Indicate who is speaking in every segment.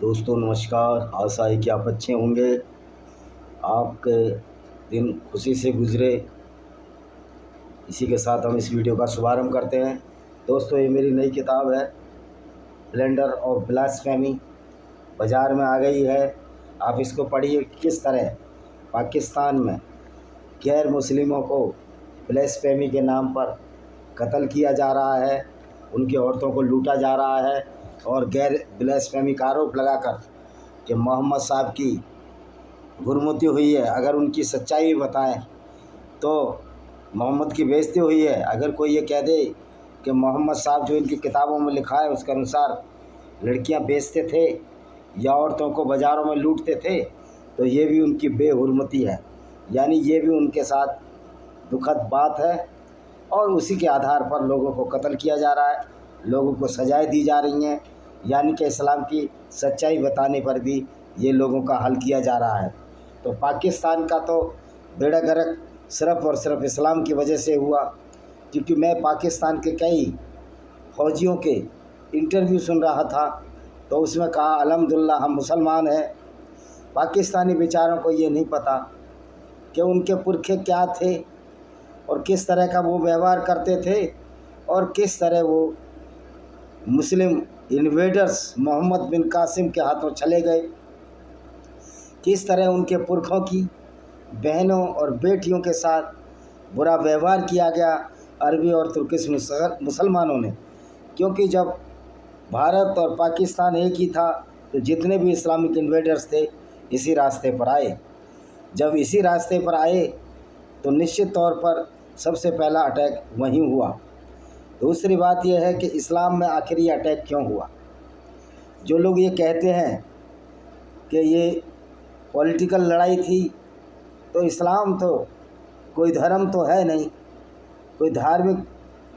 Speaker 1: दोस्तों नमस्कार। आशा है कि आप अच्छे होंगे, आपके दिन खुशी से गुजरे। इसी के साथ हम इस वीडियो का शुभारंभ करते हैं। दोस्तों ये मेरी नई किताब है, ब्लेंडर ऑफ ब्लास्फेमी, बाज़ार में आ गई है। आप इसको पढ़िए, किस तरह पाकिस्तान में गैर मुस्लिमों को ब्लास्फेमी के नाम पर कत्ल किया जा रहा है, उनकी औरतों को लूटा जा रहा है और गैर ब्लास्फेमी का आरोप लगाकर कि मोहम्मद साहब की गुरमुती हुई है। अगर उनकी सच्चाई बताएं तो मोहम्मद की बेइज्जती हुई है। अगर कोई ये कह दे कि मोहम्मद साहब जो इनकी किताबों में लिखा है उसके अनुसार लड़कियां बेचते थे या औरतों को बाज़ारों में लूटते थे, तो ये भी उनकी बेहुरमती है, यानी ये भी उनके साथ दुखद बात है। और उसी के आधार पर लोगों को कत्ल किया जा रहा है, लोगों को सजाएं दी जा रही हैं, यानी कि इस्लाम की सच्चाई बताने पर भी ये लोगों का हल किया जा रहा है। तो पाकिस्तान का तो बेड़ा गर्क सिर्फ़ और सिर्फ इस्लाम की वजह से हुआ, क्योंकि मैं पाकिस्तान के कई फ़ौजियों के इंटरव्यू सुन रहा था तो उसमें कहा अल्हम्दुलिल्लाह हम मुसलमान हैं। पाकिस्तानी बेचारों को ये नहीं पता कि उनके पुरखे क्या थे और किस तरह का वो व्यवहार करते थे और किस तरह वो मुस्लिम इन्वेडर्स मोहम्मद बिन कासिम के हाथों चले गए, किस तरह उनके पुरखों की बहनों और बेटियों के साथ बुरा व्यवहार किया गया अरबी और तुर्किश मुसलमानों ने। क्योंकि जब भारत और पाकिस्तान एक ही था तो जितने भी इस्लामिक इन्वेडर्स थे इसी रास्ते पर आए। जब इसी रास्ते पर आए तो निश्चित तौर पर सबसे पहला अटैक वहीं हुआ। दूसरी बात यह है कि इस्लाम में आखिर ये अटैक क्यों हुआ। जो लोग ये कहते हैं कि ये पॉलिटिकल लड़ाई थी, तो इस्लाम तो कोई धर्म तो है नहीं, कोई धार्मिक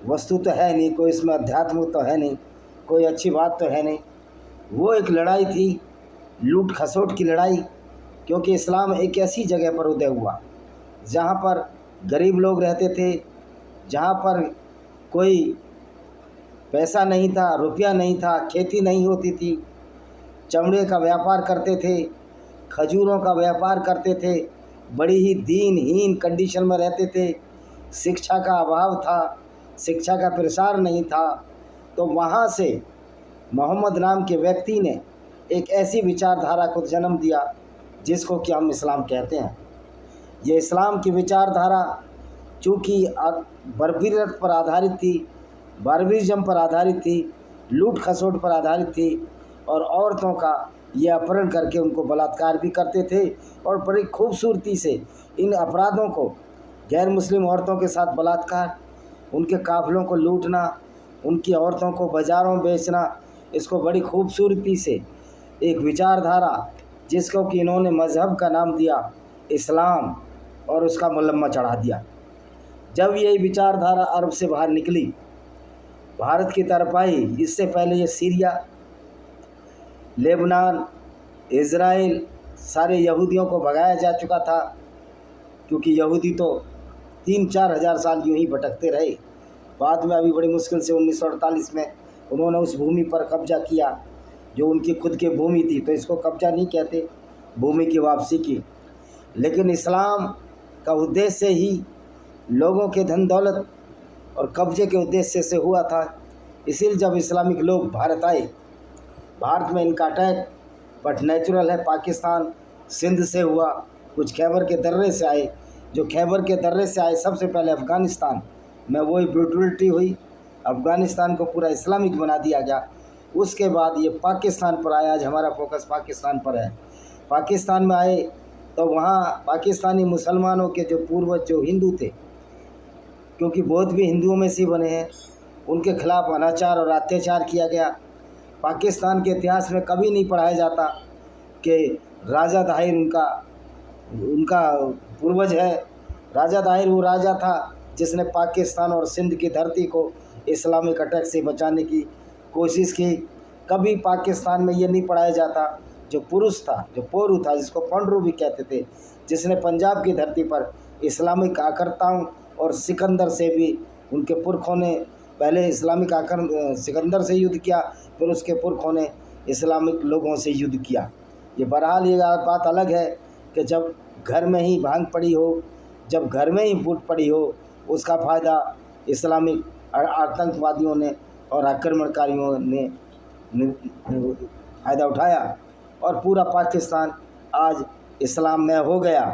Speaker 1: वस्तु तो है नहीं, कोई इसमें अध्यात्म तो है नहीं, कोई अच्छी बात तो है नहीं। वो एक लड़ाई थी, लूट खसोट की लड़ाई। क्योंकि इस्लाम एक ऐसी जगह पर उदय हुआ जहाँ पर गरीब लोग रहते थे, जहाँ पर कोई पैसा नहीं था, रुपया नहीं था, खेती नहीं होती थी, चमड़े का व्यापार करते थे, खजूरों का व्यापार करते थे, बड़ी ही दीनहीन कंडीशन में रहते थे, शिक्षा का अभाव था, शिक्षा का प्रसार नहीं था। तो वहाँ से मोहम्मद नाम के व्यक्ति ने एक ऐसी विचारधारा को जन्म दिया जिसको कि हम इस्लाम कहते हैं। ये इस्लाम की विचारधारा चूँकि बर्बरियत पर आधारित थी, बार्बरिज्म पर आधारित थी, लूट खसोट पर आधारित थी और औरतों का ये अपहरण करके उनको बलात्कार भी करते थे और बड़ी खूबसूरती से इन अपराधों को, गैर मुस्लिम औरतों के साथ बलात्कार, उनके काफ़िलों को लूटना, उनकी औरतों को बाज़ारों में बेचना, इसको बड़ी खूबसूरती से एक विचारधारा जिसको कि इन्होंने मज़हब का नाम दिया इस्लाम और उसका मुलम्मा चढ़ा दिया। जब यही विचारधारा अरब से बाहर निकली, भारत की तरफ आई, इससे पहले ये सीरिया, लेबनान, इज़राइल, सारे यहूदियों को भगाया जा चुका था। क्योंकि यहूदी तो 3-4 हज़ार साल यूँ ही भटकते रहे। बाद में अभी बड़ी मुश्किल से 1948 में उन्होंने उस भूमि पर कब्जा किया जो उनकी खुद की भूमि थी। तो इसको कब्जा नहीं कहते, भूमि की वापसी की। लेकिन इस्लाम का उद्देश्य ही लोगों के धन दौलत और कब्जे के उद्देश्य से हुआ था। इसीलिए जब इस्लामिक लोग भारत आए, भारत में इनका अटैक बट नेचुरल है। पाकिस्तान सिंध से हुआ, कुछ खैबर के दर्रे से आए। जो खैबर के दर्रे से आए सबसे पहले अफ़गानिस्तान में वही ब्रूटलिटी हुई, अफ़गानिस्तान को पूरा इस्लामिक बना दिया गया। उसके बाद ये पाकिस्तान पर आया। आज हमारा फोकस पाकिस्तान पर है। पाकिस्तान में आए तो वहाँ पाकिस्तानी मुसलमानों के जो पूर्वज जो हिंदू थे, क्योंकि बौद्ध भी हिंदुओं में से बने हैं, उनके खिलाफ़ अनाचार और अत्याचार किया गया। पाकिस्तान के इतिहास में कभी नहीं पढ़ाया जाता कि राजा दाहिर उनका पूर्वज है। राजा दाहिर वो राजा था जिसने पाकिस्तान और सिंध की धरती को इस्लामिक अटैक से बचाने की कोशिश की। कभी पाकिस्तान में ये नहीं पढ़ाया जाता जो पुरुष था, जो पोरू था, जिसको पंडरू भी कहते थे, जिसने पंजाब की धरती पर इस्लामिक आक्रमणों और सिकंदर से भी उनके पुरखों ने पहले इस्लामिक सिकंदर से युद्ध किया, फिर उसके पुरखों ने इस्लामिक लोगों से युद्ध किया। ये बहरहाल ये बात अलग है कि जब घर में ही भांग पड़ी हो, जब घर में ही फूट पड़ी हो, उसका फ़ायदा इस्लामिक आतंकवादियों ने और आक्रमणकारियों ने फ़ायदा उठाया और पूरा पाकिस्तान आज इस्लाम में हो गया।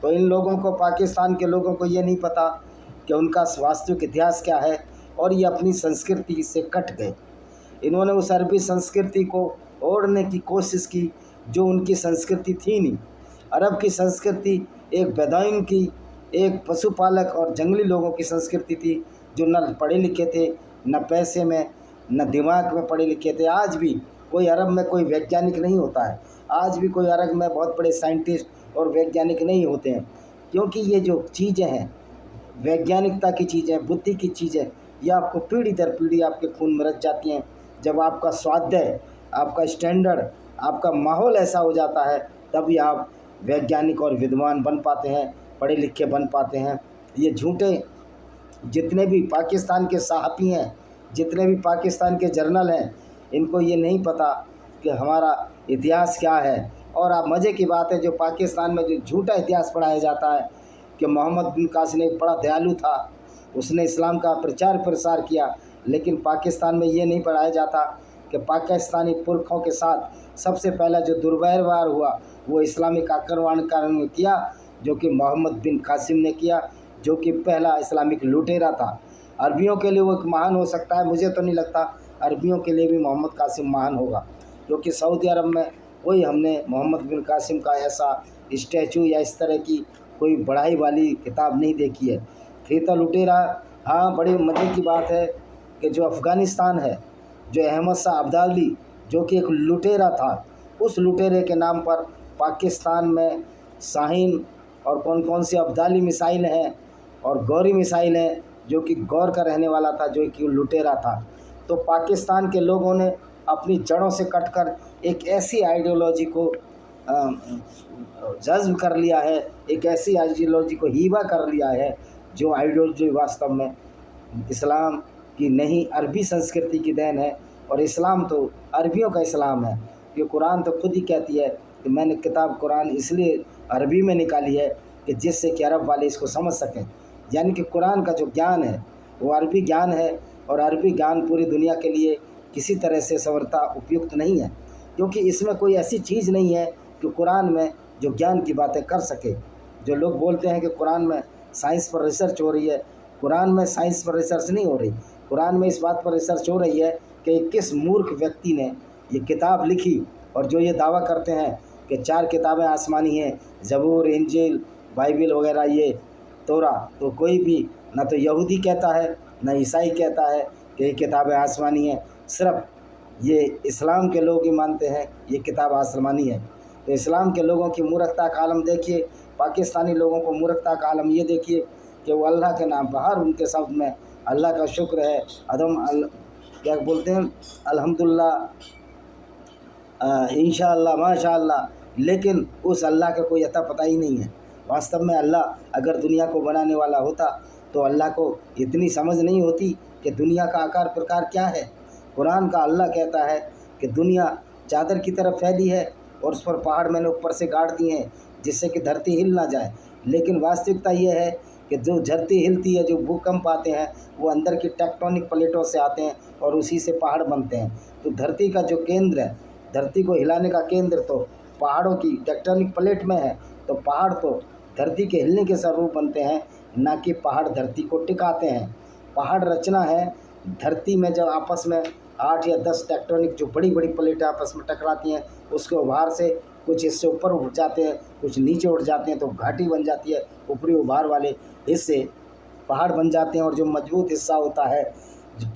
Speaker 1: तो इन लोगों को, पाकिस्तान के लोगों को ये नहीं पता कि उनका वास्तविक इतिहास क्या है और ये अपनी संस्कृति से कट गए। इन्होंने उस अरबी संस्कृति को ओढ़ने की कोशिश की जो उनकी संस्कृति थी नहीं। अरब की संस्कृति एक बेदौइन की, एक पशुपालक और जंगली लोगों की संस्कृति थी जो न पढ़े लिखे थे, न पैसे में, न दिमाग में पढ़े लिखे थे। आज भी कोई अरब में कोई वैज्ञानिक नहीं होता है, आज भी कोई अरब में बहुत बड़े साइंटिस्ट और वैज्ञानिक नहीं होते हैं, क्योंकि ये जो चीज़ें हैं, वैज्ञानिकता की चीज़ें, बुद्धि की चीज़ें, ये आपको पीढ़ी दर पीढ़ी आपके खून में रच जाती हैं। जब आपका स्वाध्याय, आपका स्टैंडर्ड, आपका माहौल ऐसा हो जाता है, तभी आप वैज्ञानिक और विद्वान बन पाते हैं, पढ़े लिखे बन पाते हैं। ये झूठे जितने भी पाकिस्तान के सहाफ़ी हैं, जितने भी पाकिस्तान के जर्नल हैं, इनको ये नहीं पता कि हमारा इतिहास क्या है। और आप मज़े की बात है, जो पाकिस्तान में जो झूठा इतिहास पढ़ाया जाता है कि मोहम्मद बिन कासिम एक बड़ा दयालु था, उसने इस्लाम का प्रचार प्रसार किया, लेकिन पाकिस्तान में ये नहीं पढ़ाया जाता कि पाकिस्तानी पुरखों के साथ सबसे पहला जो दुर्व्यवहार हुआ वो इस्लामिक आक्रमणकारियों ने किया, जो कि मोहम्मद बिन कासिम ने किया, जो कि पहला इस्लामिक लुटेरा था। अरबियों के लिए वो एक महान हो सकता है, मुझे तो नहीं लगता अरबियों के लिए भी मोहम्मद कासिम महान होगा, क्योंकि सऊदी अरब में कोई हमने मोहम्मद बिन कासिम का ऐसा स्टैचू या इस तरह की कोई बढ़ाई वाली किताब नहीं देखी है। थी तो लुटेरा। हाँ, बड़ी मज़े की बात है कि जो अफ़गानिस्तान है, जो अहमद शाह अब्दाली जो कि एक लुटेरा था, उस लुटेरे के नाम पर पाकिस्तान में शाहीन और कौन कौन सी अब्दाली मिसाइल हैं और गौरी मिसाइल हैं, जो कि गौर का रहने वाला था, जो कि लुटेरा था। तो पाकिस्तान के लोगों ने अपनी जड़ों से कटकर एक ऐसी आइडियोलॉजी को जज्ब कर लिया है, एक ऐसी आइडियोलॉजी को हीबा कर लिया है, जो आइडियोलॉजी वास्तव में इस्लाम की नहीं, अरबी संस्कृति की देन है। और इस्लाम तो अरबियों का इस्लाम है। ये कुरान तो खुद ही कहती है कि मैंने किताब कुरान इसलिए अरबी में निकाली है कि जिससे कि अरब वाले इसको समझ सकें। यानी कि कुरान का जो ज्ञान है वो अरबी ज्ञान है, और अरबी ज्ञान पूरी दुनिया के लिए किसी तरह से संवरता उपयुक्त नहीं है, क्योंकि इसमें कोई ऐसी चीज़ नहीं है कि कुरान में जो ज्ञान की बातें कर सके। जो लोग बोलते हैं कि कुरान में साइंस पर रिसर्च हो रही है, कुरान में साइंस पर रिसर्च नहीं हो रही। कुरान में इस बात पर रिसर्च हो रही है कि किस मूर्ख व्यक्ति ने ये किताब लिखी, और जो ये दावा करते हैं कि 4 किताबें आसमानी हैं, ज़बूर, इंजील, बाइबिल वगैरह, ये तोरा, तो कोई भी ना तो यहूदी कहता है ना ईसाई कहता है कि ये किताबें आसमानी हैं। सिर्फ ये इस्लाम के लोग ही मानते हैं ये किताब आसमानी है। तो इस्लाम के लोगों की मूर्खता का आलम देखिए, पाकिस्तानी लोगों को मूर्खता का आलम ये देखिए कि वो अल्लाह के नाम पर, हर उनके शब्द में अल्लाह का शुक्र है, क्या बोलते हैं, अल्हम्दुलिल्लाह, इंशाअल्लाह, माशाअल्लाह, लेकिन उस अल्लाह का कोई अता पता ही नहीं है। वास्तव में अल्लाह अगर दुनिया को बनाने वाला होता तो अल्लाह को इतनी समझ नहीं होती कि दुनिया का आकार प्रकार क्या है। कुरान का अल्लाह कहता है कि दुनिया चादर की तरफ फैली है और उस पर पहाड़ मैंने ऊपर से गाड़ दिए हैं जिससे कि धरती हिल ना जाए। लेकिन वास्तविकता ये है कि जो धरती हिलती है, जो भूकंप आते हैं, वो अंदर की टेक्टोनिक प्लेटों से आते हैं और उसी से पहाड़ बनते हैं। तो धरती का जो केंद्र है, धरती को हिलाने का केंद्र तो पहाड़ों की टेक्टोनिक प्लेट में है। तो पहाड़ तो धरती के हिलने के स्वरूप बनते हैं, ना कि पहाड़ धरती को टिकाते हैं। पहाड़ रचना है धरती में जब आपस में 8 या 10 टेक्टोनिक जो बड़ी बड़ी प्लेटें आपस में टकराती हैं, उसके उभार से कुछ हिस्से ऊपर उठ जाते हैं, कुछ नीचे उठ जाते हैं, तो घाटी बन जाती है। ऊपरी उभार वाले हिस्से पहाड़ बन जाते हैं और जो मजबूत हिस्सा होता है, जो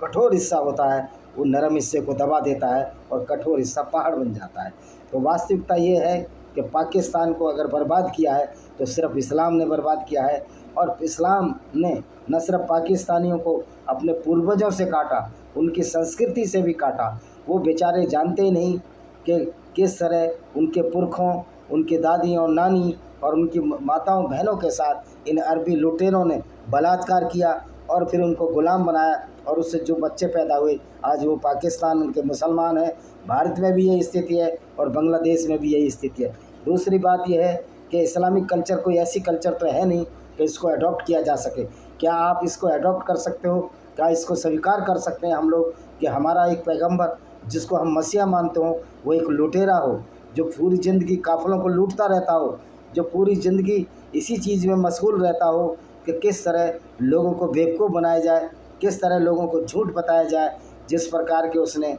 Speaker 1: कठोर हिस्सा होता है, वो नरम हिस्से को दबा देता है और कठोर हिस्सा पहाड़ बन जाता है। तो वास्तविकता ये है कि पाकिस्तान को अगर बर्बाद किया है तो सिर्फ इस्लाम ने बर्बाद किया है। और इस्लाम ने न सिर्फ पाकिस्तानियों को अपने पूर्वजों से काटा, उनकी संस्कृति से भी काटा। वो बेचारे जानते ही नहीं कि किस तरह उनके पुरखों, उनके दादी और नानी और उनकी माताओं बहनों के साथ इन अरबी लुटेरों ने बलात्कार किया, और फिर उनको गुलाम बनाया और उससे जो बच्चे पैदा हुए आज वो पाकिस्तान उनके मुसलमान हैं। भारत में भी यही स्थिति है और बांग्लादेश में भी यही स्थिति है। दूसरी बात यह है कि इस्लामिक कल्चर कोई ऐसी कल्चर तो है नहीं कि इसको अडॉप्ट किया जा सके। क्या आप इसको अडॉप्ट कर सकते हो? क्या इसको स्वीकार कर सकते हैं हम लोग कि हमारा एक पैगंबर जिसको हम मसीहा मानते हो वो एक लुटेरा हो, जो पूरी ज़िंदगी काफ़िलों को लूटता रहता हो, जो पूरी ज़िंदगी इसी चीज़ में मशगूल रहता हो कि किस तरह लोगों को बेवकूफ़ बनाया जाए, किस तरह लोगों को झूठ बताया जाए। जिस प्रकार के उसने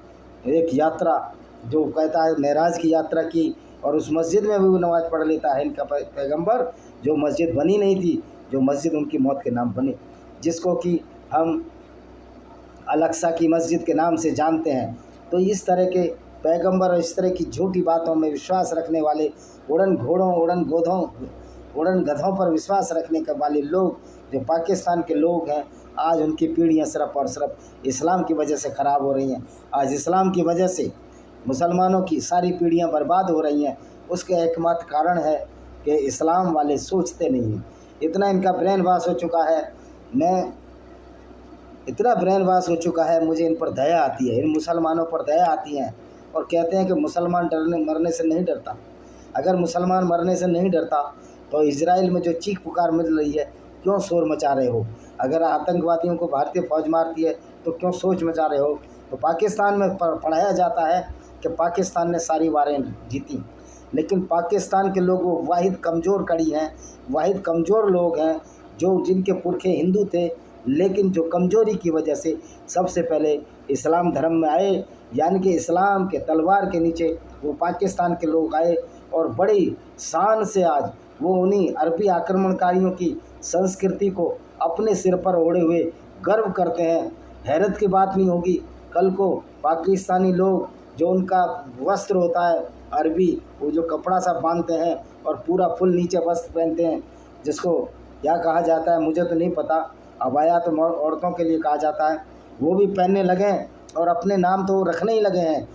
Speaker 1: एक यात्रा जो कहता है मेराज की यात्रा की और उस मस्जिद में भी वो नमाज़ पढ़ लेता है इनका पैगंबर, जो मस्जिद बनी नहीं थी, जो मस्जिद उनकी मौत के नाम बनी, जिसको कि हम अल-अक़सा की मस्जिद के नाम से जानते हैं। तो इस तरह के पैगंबर और इस तरह की झूठी बातों में विश्वास रखने वाले उड़न घोड़ों उड़न गधों पर विश्वास रखने के वाले लोग जो पाकिस्तान के लोग हैं, आज उनकी पीढ़ियाँ सिर्फ़ और सिर्फ इस्लाम की वजह से ख़राब हो रही हैं। आज इस्लाम की वजह से मुसलमानों की सारी पीढ़ियाँ बर्बाद हो रही हैं। उसका एकमात्र कारण है कि इस्लाम वाले सोचते नहीं हैं। इतना इनका ब्रेन वॉश हो चुका है, इतना ब्रेन वॉश हो चुका है, मुझे इन पर दया आती है, इन मुसलमानों पर दया आती है। और कहते हैं कि मुसलमान मरने से नहीं डरता। अगर मुसलमान मरने से नहीं डरता तो इजराइल में जो चीख पुकार मिल रही है क्यों शोर मचा रहे हो? अगर आतंकवादियों को भारतीय फ़ौज मारती है तो क्यों सोच मचा रहे हो? तो पाकिस्तान में पढ़ाया जाता है कि पाकिस्तान ने सारी वारें जीती, लेकिन पाकिस्तान के लोग वो वाहिद कमज़ोर कड़ी हैं, वाहिद कमज़ोर लोग हैं जो जिनके पुरखे हिंदू थे, लेकिन जो कमज़ोरी की वजह से सबसे पहले इस्लाम धर्म में आए, यानी कि इस्लाम के तलवार के नीचे वो पाकिस्तान के लोग आए और बड़ी शान से आज वो उन्हीं अरबी आक्रमणकारियों की संस्कृति को अपने सिर पर ओढ़े हुए गर्व करते हैं। हैरत की बात नहीं होगी कल को पाकिस्तानी लोग जो उनका वस्त्र होता है अरबी, वो जो कपड़ा सा बांधते हैं और पूरा फुल नीचे वस्त्र पहनते हैं, जिसको क्या कहा जाता है मुझे तो नहीं पता, अबाया तो औरतों के लिए कहा जाता है, वो भी पहनने लगे और अपने नाम तो रखने ही लगे हैं,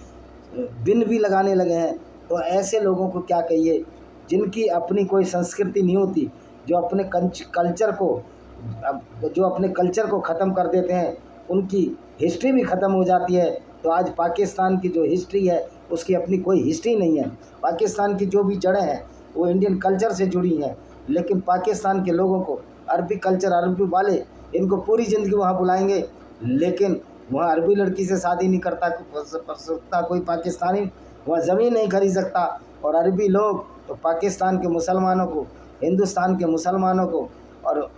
Speaker 1: बिन भी लगाने लगे हैं। तो ऐसे लोगों को क्या कहिए जिनकी अपनी कोई संस्कृति नहीं होती, जो अपने कल्चर को ख़त्म कर देते हैं, उनकी हिस्ट्री भी ख़त्म हो जाती है। तो आज पाकिस्तान की जो हिस्ट्री है उसकी अपनी कोई हिस्ट्री नहीं है। पाकिस्तान की जो भी जड़ें हैं वो इंडियन कल्चर से जुड़ी हैं, लेकिन पाकिस्तान के लोगों को अरबी कल्चर, अरबी वाले इनको पूरी ज़िंदगी वहाँ बुलाएंगे, लेकिन वहाँ अरबी लड़की से शादी नहीं कर सकता कोई पाकिस्तानी, वहाँ ज़मीन नहीं खरीद सकता। और अरबी लोग तो पाकिस्तान के मुसलमानों को, हिंदुस्तान के मुसलमानों को और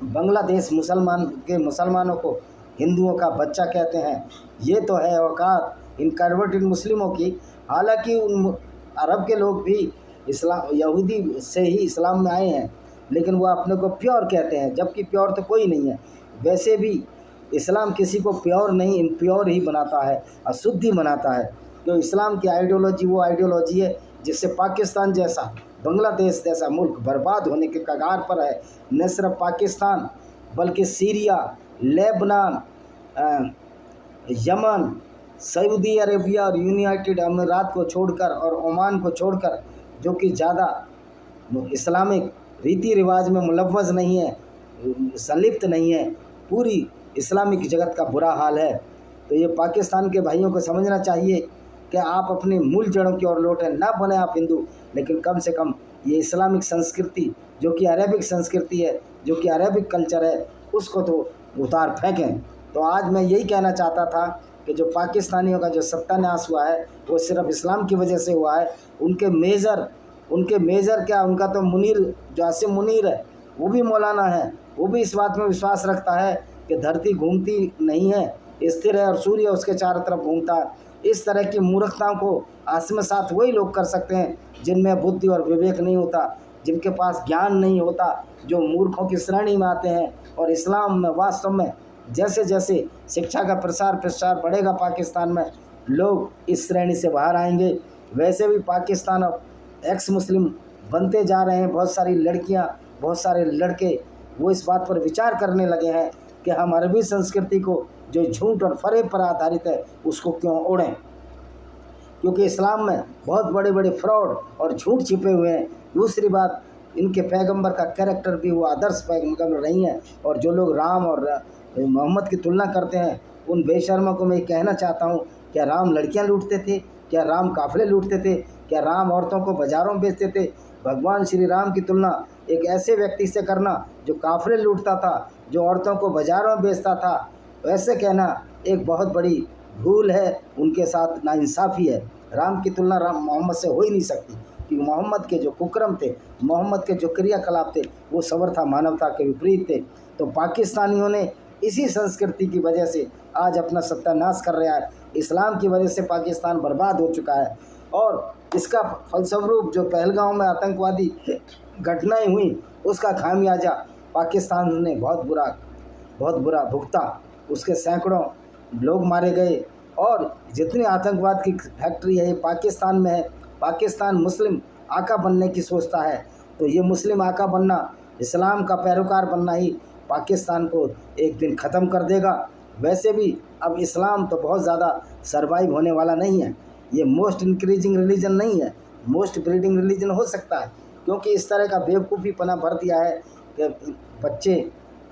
Speaker 1: बांग्लादेश मुसलमानों को हिंदुओं का बच्चा कहते हैं। ये तो है औकात इन कन्वर्टेड मुस्लिमों की। हालांकि उन अरब के लोग भी यहूदी से ही इस्लाम में आए हैं, लेकिन वो अपने को प्योर कहते हैं, जबकि प्योर तो कोई नहीं है। वैसे भी इस्लाम किसी को प्योर नहीं, इम्प्योर ही बनाता है, अशुद्धि बनाता है। तो इस्लाम की आइडियोलॉजी वो आइडियोलॉजी है जिससे पाकिस्तान जैसा, बांग्लादेश जैसा मुल्क बर्बाद होने के कगार पर है। न सिर्फ पाकिस्तान बल्कि Syria, Lebanon, Yemen, Saudi Arabia और यूनाइटेड अमीरात को छोड़कर और ओमान को छोड़कर, जो कि ज़्यादा इस्लामिक रीति रिवाज में मुलव्वज़ नहीं है, संलिप्त नहीं है, पूरी इस्लामिक जगत का बुरा हाल है। तो ये पाकिस्तान के भाइयों को समझना चाहिए कि आप अपनी मूल जड़ों की ओर लौटें। ना बने आप हिंदू, लेकिन कम से कम ये इस्लामिक संस्कृति जो कि अरेबिक संस्कृति है, जो कि अरेबिक कल्चर है, उसको तो उतार फेंकें। तो आज मैं यही कहना चाहता था कि जो पाकिस्तानियों का जो सत्यानाश हुआ है वो सिर्फ इस्लाम की वजह से हुआ है। उनके मेजर क्या, उनका तो मुनीर, जो आसिम मुनीर है, वो भी मौलाना है, वो भी इस बात में विश्वास रखता है कि धरती घूमती नहीं है, स्थिर है और सूर्य उसके चारों तरफ घूमता है। इस तरह की मूर्खताओं को आत्मसात वही लोग कर सकते हैं जिनमें बुद्धि और विवेक नहीं होता, जिनके पास ज्ञान नहीं होता, जो मूर्खों की श्रेणी में आते हैं। और इस्लाम में वास्तव में जैसे जैसे शिक्षा का प्रसार बढ़ेगा पाकिस्तान में, लोग इस श्रेणी से बाहर आएंगे। वैसे भी पाकिस्तान अब एक्स मुस्लिम बनते जा रहे हैं। बहुत सारी लड़कियां, बहुत सारे लड़के वो इस बात पर विचार करने लगे हैं कि हम अरबी संस्कृति को जो झूठ और फरेब पर आधारित है उसको क्यों ओढ़ें, क्योंकि इस्लाम में बहुत बड़े बड़े फ्रॉड और झूठ छिपे हुए हैं। दूसरी बात, इनके पैगंबर का कैरेक्टर भी वो आदर्श पैगंबर नहीं है। और जो लोग राम और मोहम्मद की तुलना करते हैं, उन बेशर्मों को मैं कहना चाहता हूँ, क्या राम लड़कियाँ लूटते थे? क्या राम काफ़िले लूटते थे? क्या राम औरतों को बाज़ारों में बेचते थे? भगवान श्री राम की तुलना एक ऐसे व्यक्ति से करना जो काफ़िले लूटता था, जो औरतों को बाज़ारों में बेचता था, ऐसे कहना एक बहुत बड़ी भूल है, उनके साथ नाइंसाफ़ी है। राम की तुलना राम मोहम्मद से हो ही नहीं सकती, कि मोहम्मद के जो कुकर्म थे, मोहम्मद के जो क्रियाकलाप थे, वो सर्वथा मानवता के विपरीत थे। तो पाकिस्तानियों ने इसी संस्कृति की वजह से आज अपना सत्यानाश कर रहा है। इस्लाम की वजह से पाकिस्तान बर्बाद हो चुका है। और इसका फलस्वरूप जो पहलगाम में आतंकवादी घटनाएं हुई, उसका खामियाजा पाकिस्तान ने बहुत बुरा भुगता। उसके सैकड़ों लोग मारे गए। और जितनी आतंकवाद की फैक्ट्री है ये पाकिस्तान में है। पाकिस्तान मुस्लिम आका बनने की सोचता है, तो ये मुस्लिम आका बनना, इस्लाम का पैरोकार बनना ही पाकिस्तान को एक दिन ख़त्म कर देगा। वैसे भी अब इस्लाम तो बहुत ज़्यादा सर्वाइव होने वाला नहीं है। ये मोस्ट इंक्रीजिंग रिलीजन नहीं है, मोस्ट ब्रीडिंग रिलीजन हो सकता है, क्योंकि इस तरह का बेवकूफ़ीपना भर दिया है कि बच्चे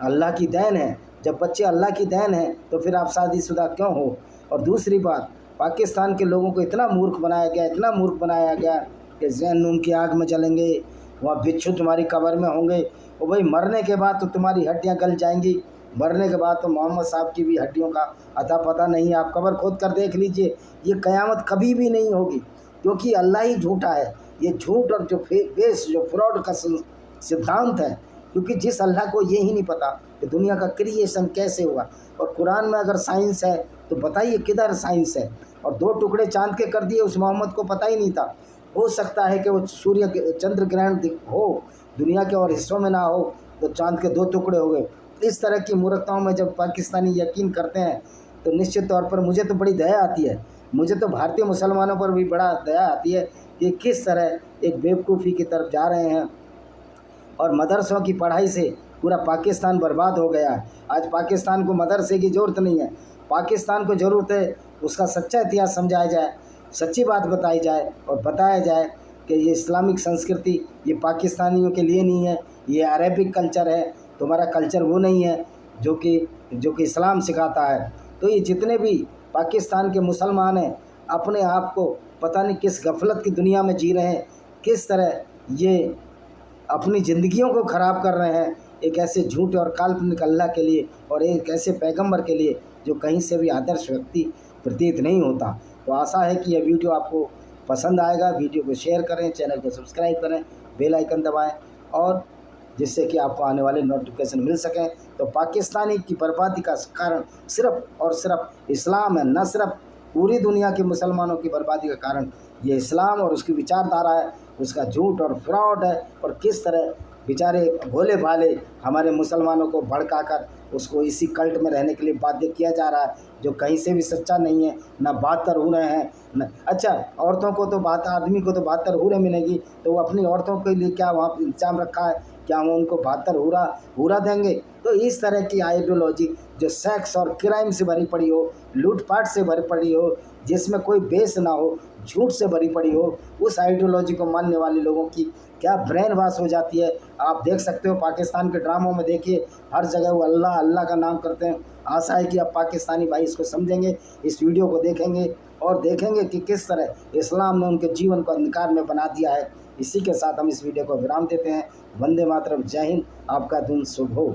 Speaker 1: अल्लाह की देन है। जब बच्चे अल्लाह की देन है तो फिर आप शादीशुदा क्यों हो? और दूसरी बात, पाकिस्तान के लोगों को इतना मूर्ख बनाया गया कि जहन्नुम की आग में जलेंगे, वहाँ बिच्छू तुम्हारी कब्र में होंगे। और भाई मरने के बाद तो तुम्हारी हड्डियाँ गल जाएंगी, मरने के बाद तो मोहम्मद साहब की भी हड्डियों का अता पता नहीं है। आप कब्र खोद कर देख लीजिए, ये क़यामत कभी भी नहीं होगी, क्योंकि अल्लाह ही झूठा है। ये झूठ और जो फ्रॉड का सिद्धांत है, क्योंकि जिस अल्लाह को ये ही नहीं पता कि दुनिया का क्रिएशन कैसे हुआ। और कुरान में अगर साइंस है तो बताइए किधर साइंस है? और 2 टुकड़े चांद के कर दिए, उस मोहम्मद को पता ही नहीं था। हो सकता है कि वो चंद्र ग्रहण हो, दुनिया के और हिस्सों में ना हो, तो चांद के 2 टुकड़े हो गए। इस तरह की मूर्खताओं में जब पाकिस्तानी यकीन करते हैं तो निश्चित तौर पर मुझे तो बड़ी दया आती है। मुझे तो भारतीय मुसलमानों पर भी बड़ा दया आती है कि किस तरह एक बेवकूफ़ी की तरफ जा रहे हैं। और मदरसों की पढ़ाई से पूरा पाकिस्तान बर्बाद हो गया है। आज पाकिस्तान को मदरसे की ज़रूरत नहीं है, पाकिस्तान को ज़रूरत है उसका सच्चा इतिहास समझाया जाए, सच्ची बात बताई जाए और बताया जाए कि ये इस्लामिक संस्कृति ये पाकिस्तानियों के लिए नहीं है, ये अरेबिक कल्चर है। तुम्हारा कल्चर वो नहीं है जो कि इस्लाम सिखाता है। तो ये जितने भी पाकिस्तान के मुसलमान हैं, अपने आप को पता नहीं किस गफलत की दुनिया में जी रहे हैं, किस तरह ये अपनी ज़िंदगियों को ख़राब कर रहे हैं एक ऐसे झूठ और काल्पनिक अल्लाह के लिए और एक ऐसे पैगंबर के लिए जो कहीं से भी आदर्श व्यक्ति प्रतीत नहीं होता। तो आशा है कि यह वीडियो आपको पसंद आएगा। वीडियो को शेयर करें, चैनल को सब्सक्राइब करें, बेल आइकन दबाएं, और जिससे कि आपको आने वाले नोटिफिकेशन मिल सकें। तो पाकिस्तानी की बर्बादी का कारण सिर्फ़ और सिर्फ इस्लाम है, न सिर्फ पूरी दुनिया के मुसलमानों की बर्बादी का कारण ये इस्लाम और उसकी विचारधारा है, उसका झूठ और फ्रॉड है। और किस तरह बेचारे भोले भाले हमारे मुसलमानों को भड़काकर उसको इसी कल्ट में रहने के लिए बाध्य किया जा रहा है, जो कहीं से भी सच्चा नहीं है, ना 72 हूरें हैं न। अच्छा, औरतों को तो आदमी को तो 72 हूरें मिलेगी, तो वो अपनी औरतों के लिए क्या वहाँ इंतजाम रखा है? क्या वो उनको 72 हूरा देंगे? तो इस तरह की आइडियोलॉजी जो सेक्स और क्राइम से भरी पड़ी हो, लूटपाट से भरी पड़ी हो, जिसमें कोई बेस ना हो, झूठ से भरी पड़ी हो, उस आइडियोलॉजी को मानने वाले लोगों की क्या ब्रेन वॉश हो जाती है। आप देख सकते हो पाकिस्तान के ड्रामों में, देखिए हर जगह वो अल्लाह अल्लाह का नाम करते हैं। आशा है कि अब पाकिस्तानी भाई इसको समझेंगे, इस वीडियो को देखेंगे और देखेंगे कि किस तरह इस्लाम ने उनके जीवन को अंधकार में बना दिया है। इसी के साथ हम इस वीडियो को विराम देते हैं। वंदे मातरम, जय हिंद, आपका दिन शुभ हो।